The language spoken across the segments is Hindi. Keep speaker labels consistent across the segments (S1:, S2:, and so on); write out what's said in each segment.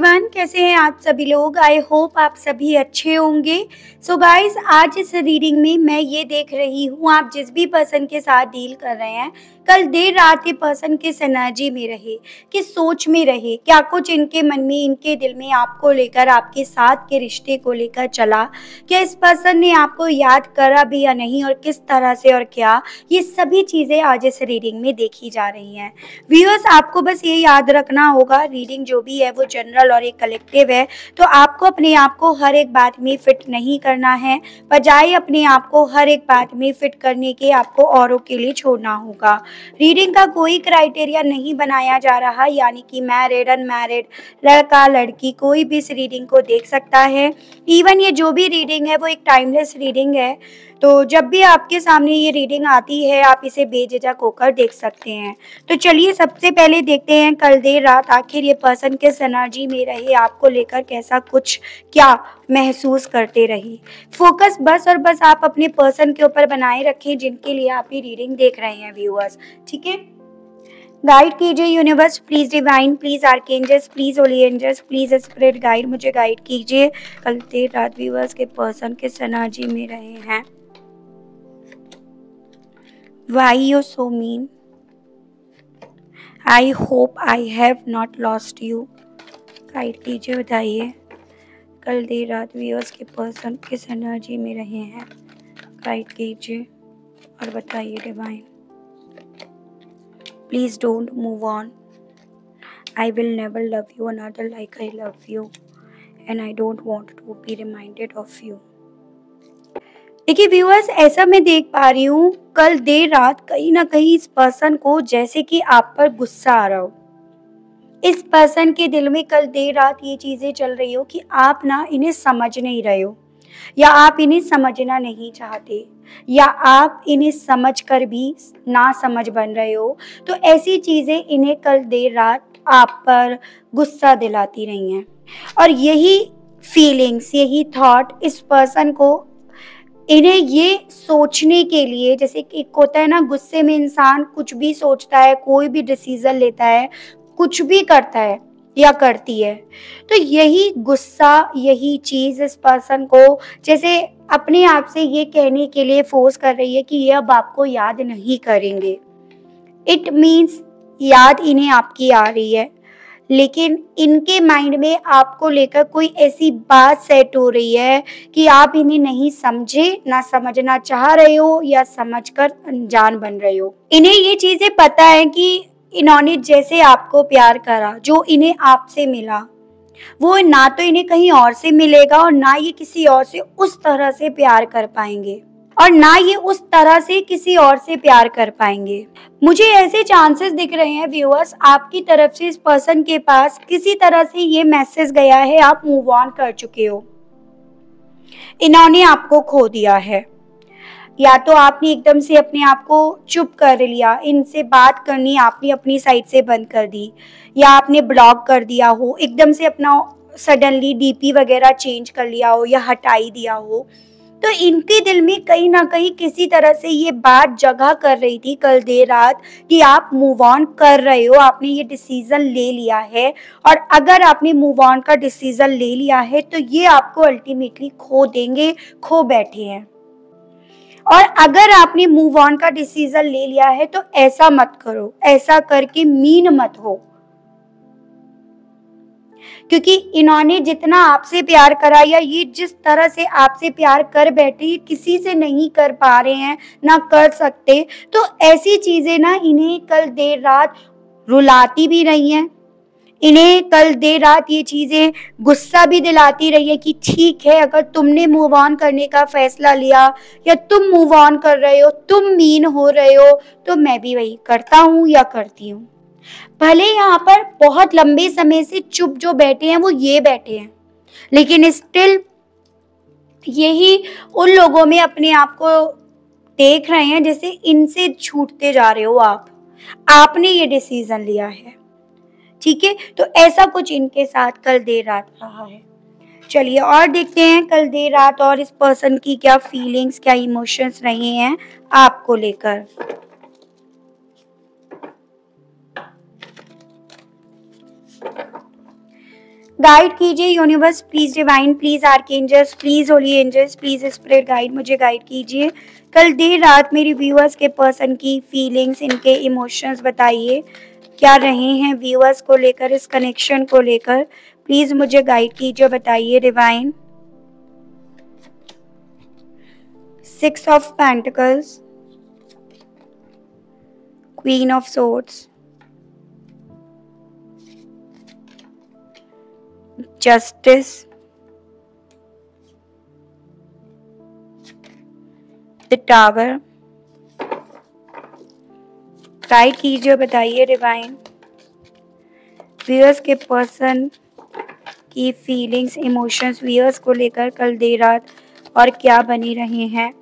S1: एवरीवन, कैसे हैं आप सभी लोग। आई होप आप सभी अच्छे होंगे। सो गाइस, आज इस रीडिंग में मैं ये देख रही हूँ आप जिस भी पर्सन के साथ डील कर रहे हैं, कल देर रात ये पर्सन किस एनर्जी में रहे, किस सोच में रहे, क्या कुछ इनके मन में, इनके दिल में आपको लेकर, आपके साथ के रिश्ते को लेकर चला, क्या इस पर्सन ने आपको याद करा भी या नहीं, और किस तरह से और क्या, ये सभी चीज़ें आज इस रीडिंग में देखी जा रही हैं। व्यूअर्स, आपको बस ये याद रखना होगा, रीडिंग जो भी है वो जनरल और एक कलेक्टिव है, तो आपको अपने आप को हर एक बात में फिट नहीं करना है। बजाय अपने आप को हर एक बात में फिट करने के आपको औरों के लिए छोड़ना होगा। रीडिंग का कोई क्राइटेरिया नहीं बनाया जा रहा, यानी कि मैरिड, अनमैरिड, लड़का लड़की कोई भी इस रीडिंग को देख सकता है। इवन ये जो भी रीडिंग है वो एक टाइमलेस रीडिंग है, तो जब भी आपके सामने ये रीडिंग आती है आप इसे बेझिझक होकर देख सकते हैं। तो चलिए सबसे पहले देखते हैं कल देर रात आखिर ये पर्सन किस एनर्जी में रहे, आपको लेकर कैसा कुछ क्या महसूस करते रहे। फोकस बस और बस आप अपने पर्सन के ऊपर बनाए रखें जिनके लिए आप ये रीडिंग देख रहे हैं व्यूअर्स, ठीक है। गाइड कीजिए universe, please divine, please archangels, please holy angels, please spirit guide, मुझे गाइड कीजिए। कल देर रात व्यूअर्स के पर्सन किस एनर्जी में रहे हैं। Why you so mean? I hope I have not lost you. Guide कीजिए, बताइए कल देर रात व्यूअर्स के पर्सन किस एनर्जी में रहे हैं। गाइड कीजिए और बताइए divine. Please don't move on. I will never love you another like I love you and I don't want to be reminded of you. देखिए व्यूअर्स, ऐसा मैं देख पा रही हूँ कल देर रात कहीं ना कहीं इस पर्सन को जैसे कि आप पर गुस्सा आ रहा हो। इस पर्सन के दिल में कल देर रात ये चीजें चल रही हो कि आप ना इन्हें समझ नहीं रहे हो, या आप इन्हें समझना नहीं चाहते, या आप इन्हें समझ कर भी ना समझ बन रहे हो। तो ऐसी चीजें इन्हें कल देर रात आप पर गुस्सा दिलाती रही हैं, और यही फीलिंग्स, यही थॉट इस पर्सन को, इन्हें ये सोचने के लिए, जैसे कि एक होता है ना, गुस्से में इंसान कुछ भी सोचता है, कोई भी डिसीजन लेता है, कुछ भी करता है या करती है। तो यही गुस्सा, यही चीज इस पर्सन को जैसे अपने आप से ये कहने के लिए फोर्स कर रही है कि ये अब आपको याद नहीं करेंगे। इट मीन्स याद इन्हें आपकी आ रही है, लेकिन इनके माइंड में आपको लेकर कोई ऐसी बात सेट हो रही है कि आप इन्हें नहीं समझे, ना समझना चाह रहे हो, या समझकर अनजान बन रहे हो। इन्हें ये चीजें पता है कि इन्होंने जैसे आपको प्यार करा, जो इन्हें आपसे मिला, वो ना तो इन्हें कहीं और से मिलेगा, और ना ये किसी और से उस तरह से प्यार कर पाएंगे, और ना ये उस तरह से किसी और से प्यार कर पाएंगे। मुझे ऐसे चांसेस दिख रहे हैं व्यूअर्स, आपकी तरफ से इस पर्सन के पास किसी तरह से ये मैसेज गया है, आप मूव ऑन कर चुके हो, इन्होंने आपको खो दिया है, या तो आपने एकदम से अपने आप को चुप कर लिया, इनसे बात करनी आपने अपनी साइड से बंद कर दी, या आपने ब्लॉक कर दिया हो, एकदम से अपना सडनली डीपी वगैरह चेंज कर लिया हो, या हटाई दिया हो। तो इनके दिल में कहीं ना कहीं किसी तरह से ये बात जगह कर रही थी कल देर रात कि आप मूव ऑन कर रहे हो, आपने ये डिसीजन ले लिया है, और अगर आपने मूव ऑन का डिसीजन ले लिया है तो ये आपको अल्टीमेटली खो देंगे, खो बैठे हैं। और अगर आपने मूव ऑन का डिसीजन ले लिया है तो ऐसा मत करो, ऐसा करके मीन मत हो, क्योंकि इन्होंने जितना आपसे प्यार करा, या ये जिस तरह से आपसे प्यार कर बैठे, ये किसी से नहीं कर पा रहे हैं, ना कर सकते। तो ऐसी चीजें ना इन्हें कल देर रात रुलाती भी रही हैं, इन्हें कल देर रात ये चीजें गुस्सा भी दिलाती रही है कि ठीक है, अगर तुमने मूव ऑन करने का फैसला लिया, या तुम मूव ऑन कर रहे हो, तुम मीन हो रहे हो, तो मैं भी वही करता हूँ या करती हूँ। भले यहाँ पर बहुत लंबे समय से चुप जो बैठे हैं वो ये बैठे हैं, लेकिन स्टिल यही उन लोगों में अपने आप को देख रहे हैं जैसे इनसे छूटते जा रहे हो आप, आपने ये डिसीजन लिया है, ठीक है। तो ऐसा कुछ इनके साथ कल देर रात रहा है। चलिए और देखते हैं कल देर रात और इस पर्सन की क्या फीलिंग्स, क्या इमोशंस रहे हैं आपको लेकर। गाइड कीजिए universe, please divine, please archangels, please holy angels, please spirit guide, मुझे गाइड कीजिए। कल देर रात मेरी व्यूअर्स के पर्सन की फीलिंग्स, इनके इमोशंस बताइए क्या रहे हैं व्यूअर्स को लेकर, इस कनेक्शन को लेकर। प्लीज मुझे गाइड कीजिए, बताइए divine. 6 of pentacles, queen of swords, justice, the tower. Guide कीजिए, बताइए डिवाइन व्यूअर्स के पर्सन की फीलिंग्स, इमोशंस व्यूअर्स को लेकर कल देर रात और क्या बनी रहे हैं।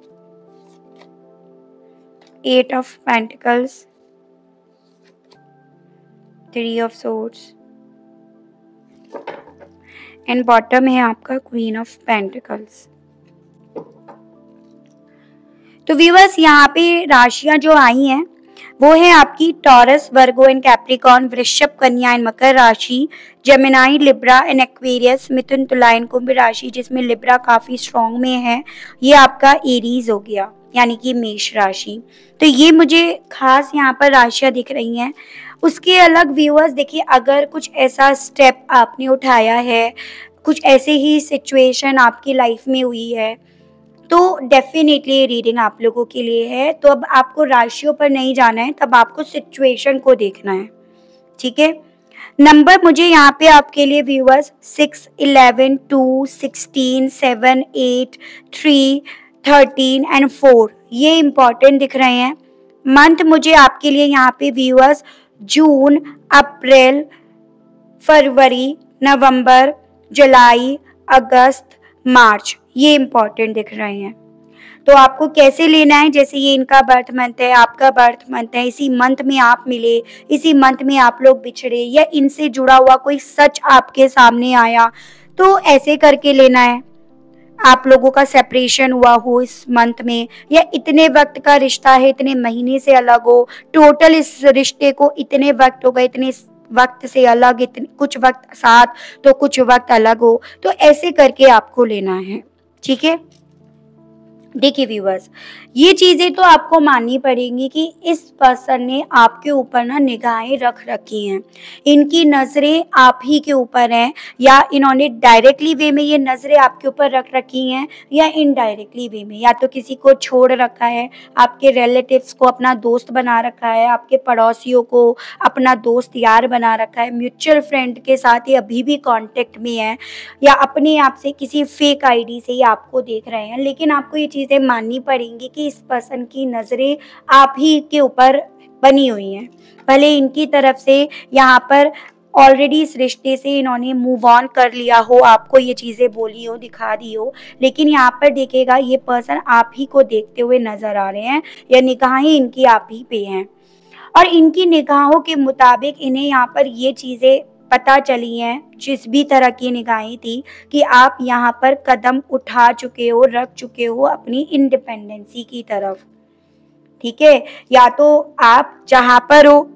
S1: 8 of pentacles, 3 of swords and bottom है आपका क्वीन ऑफ पेंटिकल्स। तो व्यूअर्स यहाँ पे राशियां जो आई हैं वो है आपकी टॉरस, वर्गो एंड कैप्रिकॉर्न, वृषभ, कन्या एंड मकर राशि, जेमिनाई, लिब्रा एंड एक्वेरियस, मिथुन, तुला एंड कुंभ राशि, जिसमें लिब्रा काफी स्ट्रॉन्ग में है। ये आपका एरीज हो गया, यानी कि मेष राशि। तो ये मुझे खास यहाँ पर राशियां दिख रही हैं। उसके अलग व्यूअर्स देखिए, अगर कुछ ऐसा स्टेप आपने उठाया है, कुछ ऐसे ही सिचुएशन आपकी लाइफ में हुई है, तो डेफिनेटली ये रीडिंग आप लोगों के लिए है। तो अब आपको राशियों पर नहीं जाना है, तब आपको सिचुएशन को देखना है, ठीक है। नंबर मुझे यहाँ पे आपके लिए व्यूअर्स 6, 11, 2, 16, 7, 8, 3, 13 एंड 4 ये इंपॉर्टेंट दिख रहे हैं। मंथ मुझे आपके लिए यहाँ पे व्यूअर्स जून, अप्रैल, फरवरी, नवंबर, जुलाई, अगस्त, मार्च ये इंपॉर्टेंट दिख रहे हैं। तो आपको कैसे लेना है, जैसे ये इनका बर्थ मंथ है, आपका बर्थ मंथ है, इसी मंथ में आप मिले, इसी मंथ में आप लोग बिछड़े, या इनसे जुड़ा हुआ कोई सच आपके सामने आया, तो ऐसे करके लेना है। आप लोगों का सेपरेशन हुआ हो इस मंथ में, या इतने वक्त का रिश्ता है, इतने महीने से अलग हो, टोटल इस रिश्ते को इतने वक्त हो गए, इतने वक्त से अलग, इतने कुछ वक्त साथ तो कुछ वक्त अलग हो, तो ऐसे करके आपको लेना है, ठीक है। देखिए व्यूअर्स, ये चीजें तो आपको माननी पड़ेंगी कि इस पर्सन ने आपके ऊपर ना निगाहें रख रखी हैं, इनकी नजरें आप ही के ऊपर हैं, या इन्होंने डायरेक्टली वे में ये नजरें आपके ऊपर रख रखी हैं, या इनडायरेक्टली वे में, या तो किसी को छोड़ रखा है, आपके रिलेटिव्स को अपना दोस्त बना रखा है, आपके पड़ोसियों को अपना दोस्त यार बना रखा है, म्यूचुअल फ्रेंड के साथ ये अभी भी कांटेक्ट में है, या अपने आप से किसी फेक आईडी से ये आपको देख रहे हैं। लेकिन आपको ये चीजें माननी पड़ेंगी कि इस पर्सन की नजरें आप ही के ऊपर बनी हुई हैं। भले इनकी तरफ से यहाँ पर ऑलरेडी इस रिश्ते से इन्होंने मूव ऑन कर लिया हो, आपको ये चीजें बोली हो, दिखा दी हो, लेकिन यहाँ पर देखेगा ये पर्सन आप ही को देखते हुए नजर आ रहे हैं, या निगाहें इनकी आप ही पे हैं, और इनकी निगाहों के मुताबिक इन्हें यहाँ पर ये चीजें पता चली हैं, जिस भी तरह की निगाहें थी, कि आप यहाँ पर कदम उठा चुके हो, रख चुके हो अपनी इंडिपेंडेंसी की तरफ, ठीक है। या तो आप जहाँ पर हो,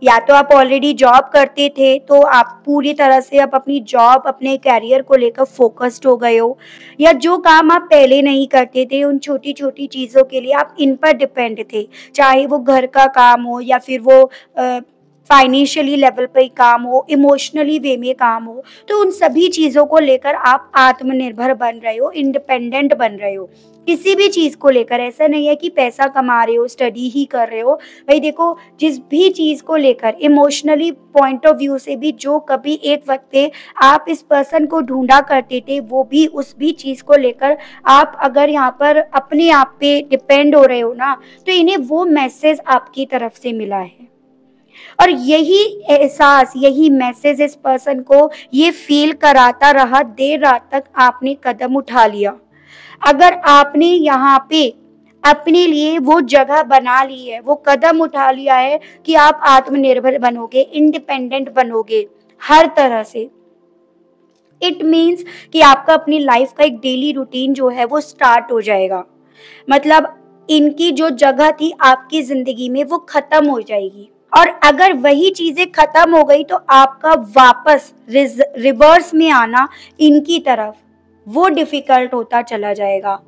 S1: या तो आप ऑलरेडी जॉब करते थे, तो आप पूरी तरह से अब अपनी जॉब, अपने कैरियर को लेकर फोकस्ड हो गए हो, या जो काम आप पहले नहीं करते थे, उन छोटी छोटी चीज़ों के लिए आप इन पर डिपेंड थे, चाहे वो घर का काम हो, या फिर वो फाइनेंशियली लेवल पर काम हो, इमोशनली वे में काम हो, तो उन सभी चीज़ों को लेकर आप आत्मनिर्भर बन रहे हो, इंडिपेंडेंट बन रहे हो। किसी भी चीज़ को लेकर ऐसा नहीं है कि पैसा कमा रहे हो, स्टडी ही कर रहे हो, भाई देखो जिस भी चीज़ को लेकर इमोशनली पॉइंट ऑफ व्यू से भी, जो कभी एक वक्त पे आप इस पर्सन को ढूंढा करते थे, वो भी उस भी चीज़ को लेकर आप अगर यहाँ पर अपने आप पे डिपेंड हो रहे हो ना, तो इन्हें वो मैसेज आपकी तरफ से मिला है, और यही एहसास, यही मैसेज इस पर्सन को ये फील कराता रहा देर रात तक आपने कदम उठा लिया। अगर आपने यहाँ पे अपने लिए वो जगह बना ली है, वो कदम उठा लिया है कि आप आत्मनिर्भर बनोगे, इंडिपेंडेंट बनोगे हर तरह से, इट मीन्स कि आपका अपनी लाइफ का एक डेली रूटीन जो है वो स्टार्ट हो जाएगा। मतलब इनकी जो जगह थी आपकी जिंदगी में वो खत्म हो जाएगी, और अगर वही चीजें खत्म हो गई तो आपका वापस रिवर्स में आना इनकी तरफ वो डिफिकल्ट होता चला जाएगा।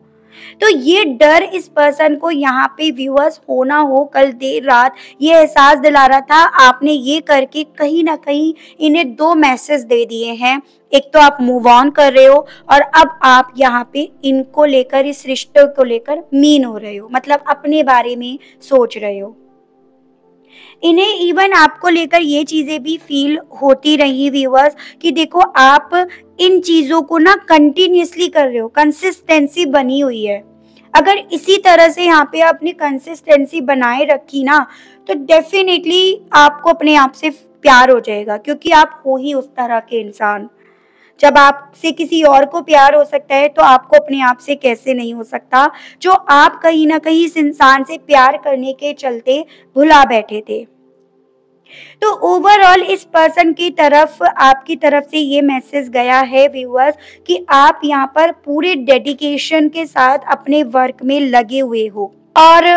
S1: तो ये डर इस पर्सन को यहाँ पे व्यूअर्स होना हो कल देर रात ये एहसास दिला रहा था। आपने ये करके कहीं ना कहीं इन्हें दो मैसेज दे दिए हैं। एक तो आप मूव ऑन कर रहे हो और अब आप यहाँ पे इनको लेकर इस रिश्ते को लेकर मीन हो रहे हो, मतलब अपने बारे में सोच रहे हो। इन्हें इवन आपको लेकर ये चीजें भी फील होती रही व्यूअर्स कि देखो आप इन चीजों को ना कंटिन्यूअसली कर रहे हो, कंसिस्टेंसी बनी हुई है। अगर इसी तरह से यहाँ पे आपने कंसिस्टेंसी बनाए रखी ना तो डेफिनेटली आपको अपने आप से प्यार हो जाएगा, क्योंकि आप हो ही उस तरह के इंसान। जब आपसे किसी और को प्यार हो सकता है तो आपको अपने आप से कैसे नहीं हो सकता, जो आप कहीं ना कहीं इस इंसान से प्यार करने के चलते भुला बैठे थे। तो ओवरऑल इस पर्सन की तरफ आपकी तरफ से ये मैसेज गया है व्यूअर्स कि आप यहाँ पर पूरे डेडिकेशन के साथ अपने वर्क में लगे हुए हो। और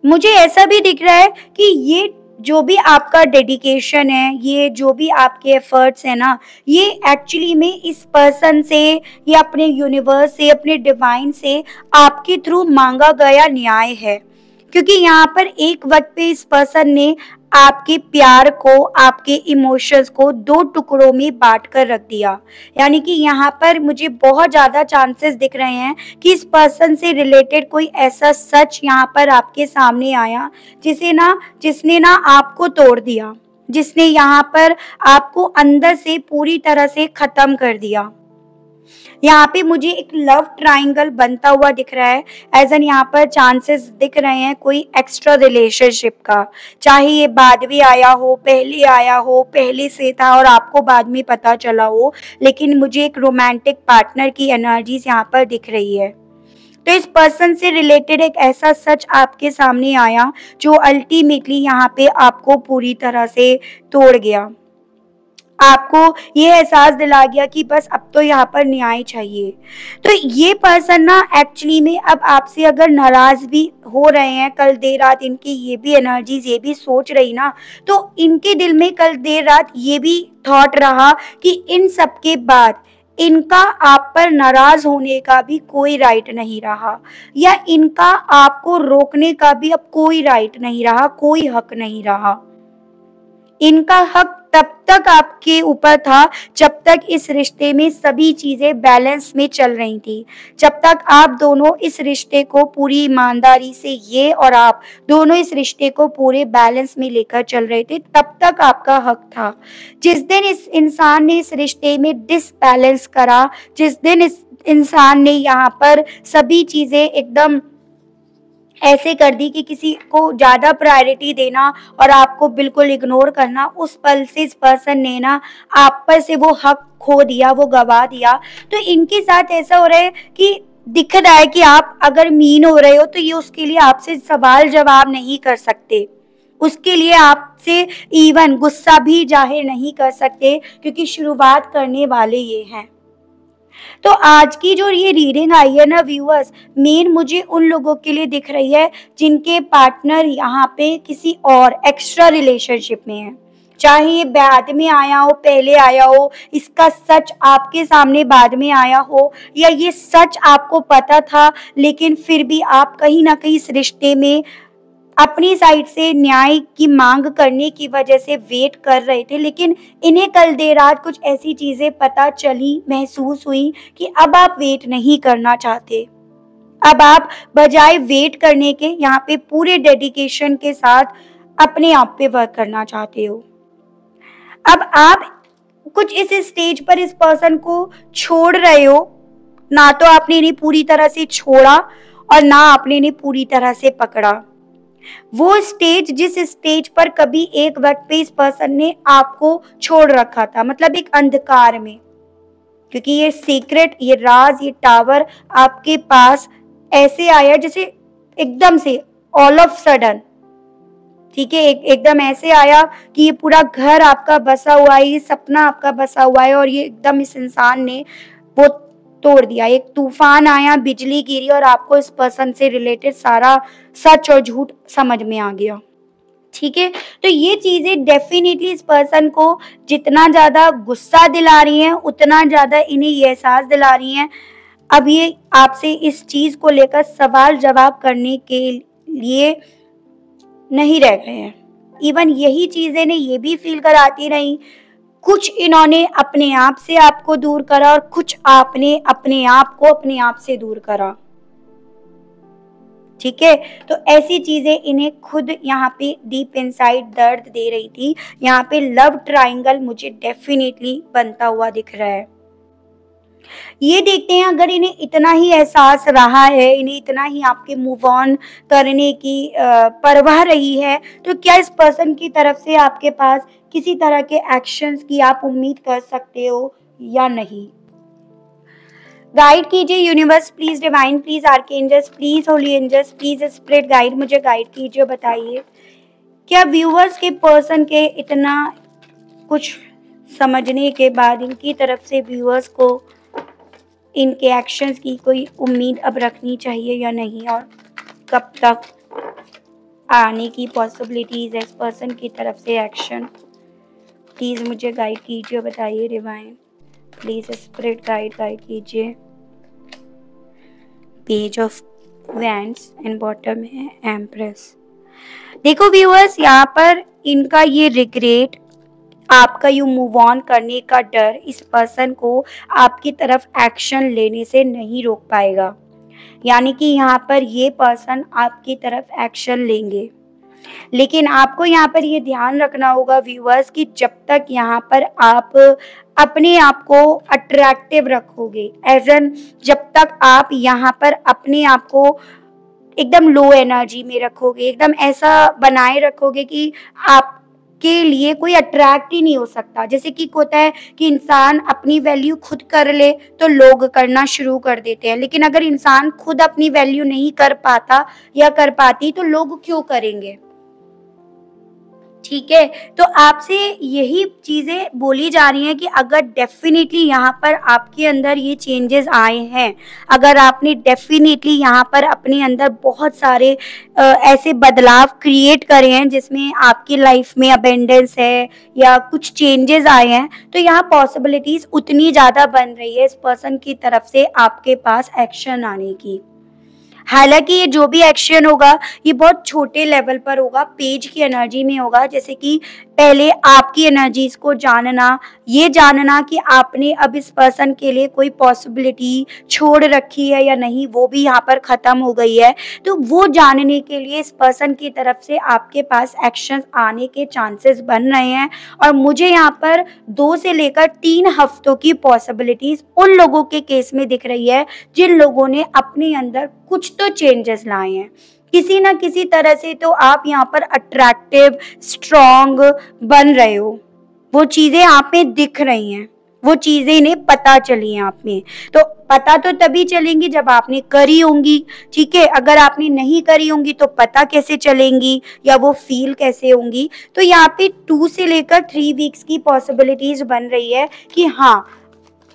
S1: मुझे ऐसा भी दिख रहा है कि ये जो भी आपका डेडिकेशन है, ये जो भी आपके एफर्ट्स है ना, ये एक्चुअली में इस पर्सन से या अपने यूनिवर्स से, अपने डिवाइन से आपके थ्रू मांगा गया न्याय है। क्योंकि यहाँ पर एक वक्त पे इस पर्सन ने आपके प्यार को, आपके इमोशंस को दो टुकड़ों में बांट कर रख दिया। यानी कि यहाँ पर मुझे बहुत ज़्यादा चांसेस दिख रहे हैं कि इस पर्सन से रिलेटेड कोई ऐसा सच यहाँ पर आपके सामने आया जिसने ना आपको तोड़ दिया, जिसने यहाँ पर आपको अंदर से पूरी तरह से खत्म कर दिया। यहाँ पे मुझे एक लव ट्रायंगल बनता हुआ दिख रहा है, एज एन यहाँ पर चांसेस दिख रहे हैं कोई एक्स्ट्रा रिलेशनशिप का। चाहे ये बाद में आया हो, पहले आया हो, पहले से था और आपको बाद में पता चला हो, लेकिन मुझे एक रोमांटिक पार्टनर की एनर्जीज यहाँ पर दिख रही है। तो इस पर्सन से रिलेटेड एक ऐसा सच आपके सामने आया जो अल्टीमेटली यहाँ पे आपको पूरी तरह से तोड़ गया। आपको ये एहसास दिला गया कि बस अब तो यहाँ पर न्याय चाहिए। तो ये पर्सन ना एक्चुअली में अब आपसे अगर नाराज भी हो रहे हैं, कल देर रात इनकी ये भी एनर्जीज ये भी सोच रही ना, तो इनके दिल में कल देर रात ये भी थॉट रहा कि इन सब के बाद इनका आप पर नाराज होने का भी कोई राइट नहीं रहा, या इनका आपको रोकने का भी अब कोई राइट नहीं रहा, कोई हक नहीं रहा। इनका हक तब तक आपके ऊपर था जब तक इस रिश्ते में सभी चीजें बैलेंस में चल रही थी, जब तक आप दोनों इस रिश्ते को पूरी ईमानदारी से, ये और आप दोनों इस रिश्ते को पूरे बैलेंस में लेकर चल रहे थे, तब तक आपका हक था। जिस दिन इस इंसान ने इस रिश्ते में डिसबैलेंस करा, जिस दिन इस इंसान ने यहाँ पर सभी चीजें एकदम ऐसे कर दी कि किसी को ज्यादा प्रायोरिटी देना और आपको बिल्कुल इग्नोर करना, उस पल से इस पर्सन ने ना आप पर से वो हक खो दिया, वो गवा दिया। तो इनके साथ ऐसा हो रहा है कि दिख रहा है कि आप अगर मीन हो रहे हो तो ये उसके लिए आपसे सवाल जवाब नहीं कर सकते, उसके लिए आपसे इवन गुस्सा भी जाहिर नहीं कर सकते, क्योंकि शुरुआत करने वाले ये हैं। तो आज की जो ये रीडिंग आई है ना व्यूअर्स, मेन मुझे उन लोगों के लिए दिख रही है जिनके पार्टनर यहाँ पे किसी और एक्स्ट्रा रिलेशनशिप में है। चाहे ये बाद में आया हो, पहले आया हो, इसका सच आपके सामने बाद में आया हो, या ये सच आपको पता था लेकिन फिर भी आप कहीं ना कहीं इस रिश्ते में अपनी साइड से न्याय की मांग करने की वजह से वेट कर रहे थे, लेकिन इन्हें कल देर रात कुछ ऐसी चीजें पता चली, महसूस हुई कि अब आप वेट नहीं करना चाहते। अब आप बजाय वेट करने के यहाँ पे पूरे डेडिकेशन के साथ अपने आप पे वर्क करना चाहते हो। अब आप कुछ इस स्टेज पर इस पर्सन को छोड़ रहे हो, ना तो आपने इन्हें पूरी तरह से छोड़ा और ना आपने इन्हें पूरी तरह से पकड़ा। वो स्टेज जिस स्टेज पर कभी एक वक्त पे इस पर्सन ने आपको छोड़ रखा था, मतलब एक अंधकार में, क्योंकि ये सीक्रेट, ये राज, ये टावर आपके पास ऐसे आया जैसे एकदम से ऑल ऑफ सडन, ठीक है, एकदम ऐसे आया कि ये पूरा घर आपका बसा हुआ है, ये सपना आपका बसा हुआ है और ये एकदम इस इंसान ने वो तोड़ दिया। एक तूफान आया, बिजली गिरी और आपको इस पर्सन से रिलेटेड सारा सच और झूठ समझ में आ गया। ठीक है। तो ये चीजें डेफिनेटली इस पर्सन को जितना ज्यादा गुस्सा दिला रही हैं उतना ज्यादा इन्हें ये एहसास दिला रही हैं, अब ये आपसे इस चीज को लेकर सवाल जवाब करने के लिए नहीं रह गए हैं। इवन यही चीजें इन्हें ये भी फील कराती रही, कुछ इन्होंने अपने आप से आपको दूर करा और कुछ आपने अपने आप को अपने आप से दूर करा। ठीक है, तो ऐसी चीजें इन्हें खुद यहाँ पे डीप इनसाइड दर्द दे रही थी। यहाँ पे लव ट्रायंगल मुझे डेफिनेटली बनता हुआ दिख रहा है। ये देखते हैं, अगर इन्हें इतना ही एहसास रहा है, इन्हें इतना ही आपके मूव ऑन करने की परवाह रही है, तो क्या इस पर्सन की तरफ से आपके पास किसी तरह के एक्शंस की आप उम्मीद कर सकते हो या नहीं। गाइड कीजिए universe please, divine please, archangels please, holy angels please, spirit guide, मुझे गाइड कीजिए, बताइए क्या व्यूअर्स के पर्सन के इतना कुछ समझने के बाद इनकी तरफ से व्यूअर्स को इनके एक्शंस की कोई उम्मीद अब रखनी चाहिए या नहीं, और कब तक आने की पॉसिबिलिटीज है इस पर्सन की तरफ से एक्शन। प्लीज मुझे गाइड कीजिए, बताइए डिवाइन प्लीज, स्पिरिट गाइड कीजिए। Page of wands and bottom है एम्प्रेस। देखो व्यूअर्स, यहाँ पर इनका ये रिग्रेट, आपका यू मूव ऑन करने का डर इस पर्सन को आपकी तरफ एक्शन लेने से नहीं रोक पाएगा। यानी कि यहाँ पर ये पर्सन आपकी तरफ एक्शन लेंगे, लेकिन आपको यहाँ पर ये ध्यान रखना होगा व्यूअर्स कि जब तक यहाँ पर आप अपने आप को अट्रैक्टिव रखोगे, एज एन जब तक आप यहाँ पर अपने आप को एकदम लो एनर्जी में रखोगे, एकदम ऐसा बनाए रखोगे कि आप के लिए कोई अट्रैक्ट ही नहीं हो सकता। जैसे कि होता है कि इंसान अपनी वैल्यू खुद कर ले तो लोग करना शुरू कर देते हैं, लेकिन अगर इंसान खुद अपनी वैल्यू नहीं कर पाता या कर पाती तो लोग क्यों करेंगे। ठीक है, तो आपसे यही चीजें बोली जा रही हैं कि अगर डेफिनेटली यहाँ पर आपके अंदर ये चेंजेस आए हैं, अगर आपने डेफिनेटली यहाँ पर अपने अंदर बहुत सारे ऐसे बदलाव क्रिएट करे हैं जिसमें आपकी लाइफ में अबेंडेंस है या कुछ चेंजेस आए हैं, तो यहाँ पॉसिबिलिटीज उतनी ज़्यादा बन रही है इस पर्सन की तरफ से आपके पास एक्शन आने की। हालांकि ये जो भी एक्शन होगा ये बहुत छोटे लेवल पर होगा, पेज की एनर्जी में होगा। जैसे कि पहले आपकी एनर्जीज को जानना, ये जानना कि आपने अब इस पर्सन के लिए कोई पॉसिबिलिटी छोड़ रखी है या नहीं, वो भी यहाँ पर ख़त्म हो गई है। तो वो जानने के लिए इस पर्सन की तरफ से आपके पास एक्शन आने के चांसेस बन रहे हैं। और मुझे यहाँ पर 2 से लेकर 3 हफ्तों की पॉसिबिलिटीज उन लोगों के केस में दिख रही है जिन लोगों ने अपने अंदर कुछ तो चेंजेस लाए हैं। किसी ना किसी तरह से तो आप यहाँ पर अट्रैक्टिव, स्ट्रॉन्ग बन रहे हो, वो चीजें आप में दिख रही हैं, वो चीजें इन्हें पता चली हैं आप में। तो पता तो तभी चलेंगी जब आपने करी होंगी। ठीक है, अगर आपने नहीं करी होंगी तो पता कैसे चलेंगी या वो फील कैसे होंगी। तो यहाँ पे 2 से लेकर 3 वीक्स की पॉसिबिलिटीज बन रही है कि हाँ,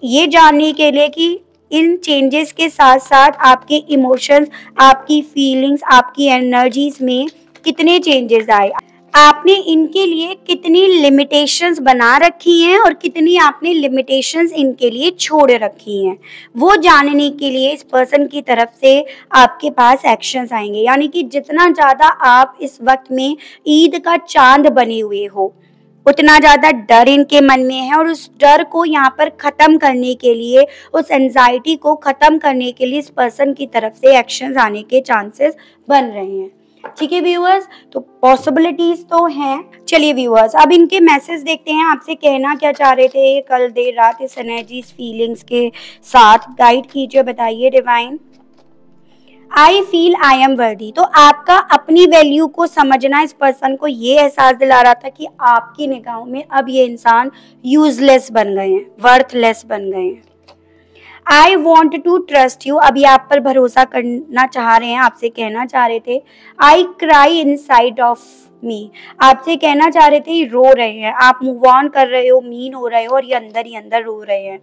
S1: ये जानने के लिए कि इन चेंजेस के साथ साथ आपके इमोशंस, आपकी फीलिंग्स, आपकी एनर्जीज में कितने चेंजेस आए, आपने इनके लिए कितनी लिमिटेशंस बना रखी हैं और कितनी आपने लिमिटेशंस इनके लिए छोड़ रखी हैं, वो जानने के लिए इस पर्सन की तरफ से आपके पास एक्शंस आएंगे। यानी कि जितना ज़्यादा आप इस वक्त में ईद का चांद बने हुए हो, उतना ज़्यादा डर इनके मन में है, और उस डर को यहाँ पर ख़त्म करने के लिए, उस एंजाइटी को ख़त्म करने के लिए इस पर्सन की तरफ से एक्शंस आने के चांसेस बन रहे हैं। ठीक है व्यूअर्स, तो पॉसिबिलिटीज तो हैं। चलिए व्यूअर्स, अब इनके मैसेज देखते हैं, आपसे कहना क्या चाह रहे थे कल देर रात इस एनर्जी, फीलिंग्स के साथ। गाइड कीजिए, बताइए divine. I feel I am वर्दी। तो आपका अपनी वैल्यू को समझना इस पर्सन को ये एहसास दिला रहा था कि आपकी निगाहों में अब ये इंसान यूजलेस बन गए हैं, वर्थलेस बन गए हैं। I want to trust you, अभी आप पर भरोसा करना चाह रहे हैं, आपसे कहना चाह रहे थे। I cry in side of me, आपसे कहना चाह रहे थे रो रहे हैं, आप मूव ऑन कर रहे हो, मीन हो रहे हो और ये अंदर ही अंदर रो रहे हैं।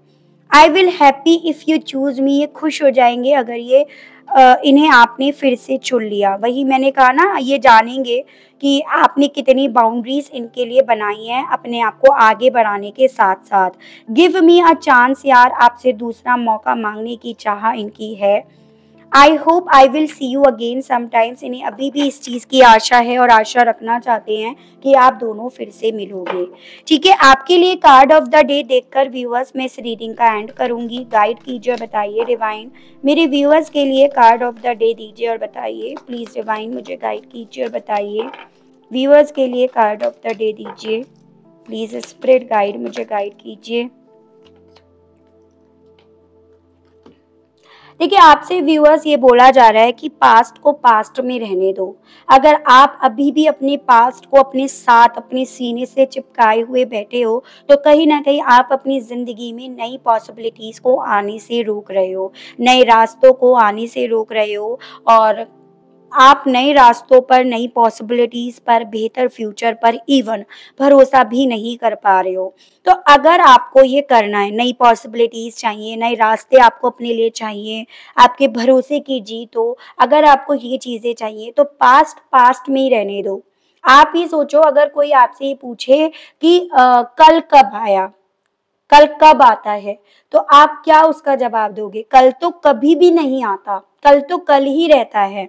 S1: I will happy if you choose me, ये खुश हो जाएंगे अगर ये इन्हें आपने फिर से चुन लिया। वही मैंने कहा ना, ये जानेंगे कि आपने कितनी बाउंड्रीज इनके लिए बनाई हैं अपने आप को आगे बढ़ाने के साथ साथ। गिव मी अ चांस यार, आपसे दूसरा मौका मांगने की चाह इनकी है। I hope I will see you again sometimes. इन्हें अभी भी इस चीज़ की आशा है और आशा रखना चाहते हैं कि आप दोनों फिर से मिलोगे। ठीक है, आपके लिए कार्ड ऑफ द डे देखकर व्यूअर्स मैं इस रीडिंग का एंड करूंगी। गाइड कीजिए और बताइए डिवाइन, मेरे व्यूअर्स के लिए कार्ड ऑफ द डे दीजिए और बताइए। प्लीज़ डिवाइन मुझे गाइड कीजिए और बताइए। व्यूअर्स के लिए कार्ड ऑफ द डे दीजिए प्लीज़। स्पिरिट गाइड मुझे गाइड कीजिए। देखिए, आपसे व्यूअर्स ये बोला जा रहा है कि पास्ट को पास्ट में रहने दो। अगर आप अभी भी अपने पास्ट को अपने साथ अपने सीने से चिपकाए हुए बैठे हो, तो कहीं ना कहीं आप अपनी ज़िंदगी में नई पॉसिबिलिटीज़ को आने से रोक रहे हो, नए रास्तों को आने से रोक रहे हो, और आप नए रास्तों पर, नई पॉसिबिलिटीज़ पर, बेहतर फ्यूचर पर इवन भरोसा भी नहीं कर पा रहे हो। तो अगर आपको ये करना है, नई पॉसिबिलिटीज़ चाहिए, नए रास्ते आपको अपने लिए चाहिए, आपके भरोसे की जीत हो, अगर आपको ये चीज़ें चाहिए तो पास्ट पास्ट में ही रहने दो। आप ये सोचो, अगर कोई आपसे ये पूछे कि कल कब आया, कल कब आता है, तो आप क्या उसका जवाब दोगे? कल तो कभी भी नहीं आता, कल तो कल ही रहता है।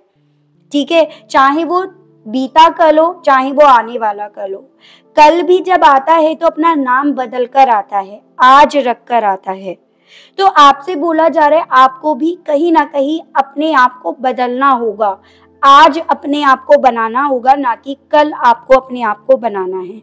S1: ठीक है, चाहे वो बीता कल हो, चाहे वो आने वाला कल हो। कल भी जब आता है तो अपना नाम बदल कर आता है, आज रख कर आता है। तो आपसे बोला जा रहा है आपको भी कहीं ना कहीं अपने आप को बदलना होगा। आज अपने आप को बनाना होगा, ना कि कल आपको अपने आप को बनाना है।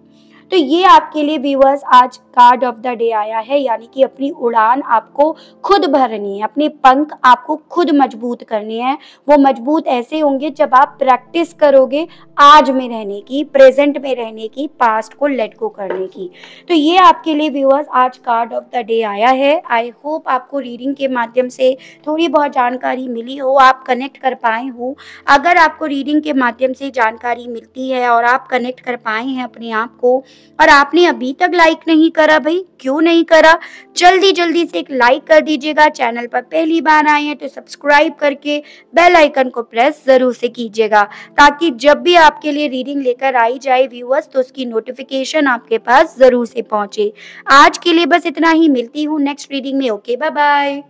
S1: तो ये आपके लिए व्यूअर्स आज कार्ड ऑफ द डे आया है, यानी कि अपनी उड़ान आपको खुद भरनी है, अपने पंख आपको खुद मजबूत करने हैं। वो मजबूत ऐसे होंगे जब आप प्रैक्टिस करोगे आज में रहने की, प्रेजेंट में रहने की, पास्ट को लेट गो करने की। तो ये आपके लिए व्यूअर्स आज कार्ड ऑफ द डे आया है। आई होप आपको रीडिंग के माध्यम से थोड़ी बहुत जानकारी मिली हो, आप कनेक्ट कर पाए हो। अगर आपको रीडिंग के माध्यम से जानकारी मिलती है और आप कनेक्ट कर पाए हैं अपने आप को, और आपने अभी तक लाइक नहीं करा, भाई क्यों नहीं करा? जल्दी जल्दी से एक लाइक कर दीजिएगा। चैनल पर पहली बार आए हैं तो सब्सक्राइब करके बेल आइकन को प्रेस जरूर से कीजिएगा, ताकि जब भी आपके लिए रीडिंग लेकर आई जाए व्यूअर्स, तो उसकी नोटिफिकेशन आपके पास जरूर से पहुंचे। आज के लिए बस इतना ही, मिलती हूँ नेक्स्ट रीडिंग में। Okay, bye bye.